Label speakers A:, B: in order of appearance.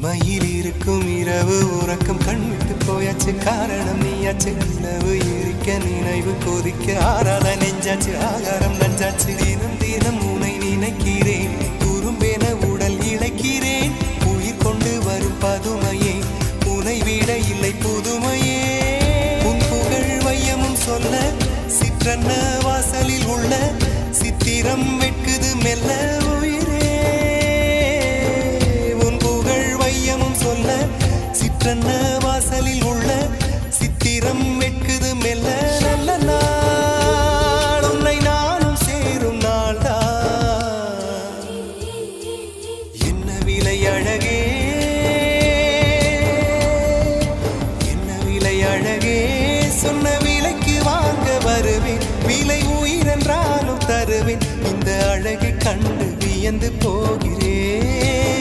A: இமையில் இருக்கும் இரவு உறக்கம் கண்விட்டு போயாச்சு காரணம் நீயாச்சு நிலவு எரிக்க நினைவு கொதிக்க ஆறாத நெஞ்சாச்சு ஆகாரம் நஞ்சாச்சு தினம் தினம் உனை நினைக்கிறேன் குறும்பென உடல் இழைக்கிறேன் உயிர் கொண்டு வரும் பதுமையே உனை விட இல்லை புதுமையே உன் புகழ் வையமும் சொல்ல சிற்றன்ன வாசலில் உள்ள சித்திரம் வெட்குது மெல்ல உயிரே உன் புகழ் வையமும் சொல்ல சிற்றன்ன வாசலில் உள்ள சித்திரம் வெட்குது மெல்ல நல்ல நாள் உன்னை நானும் சேரும் நாள்தான் என்ன விலை அழகே என்ன விலை அழகே சொன்ன விலைக்கு வாங்க வருவேன் விலை உயிரென்றாலும் தருவேன் இந்த அழகை கண்டு வியந்து போகிறேன்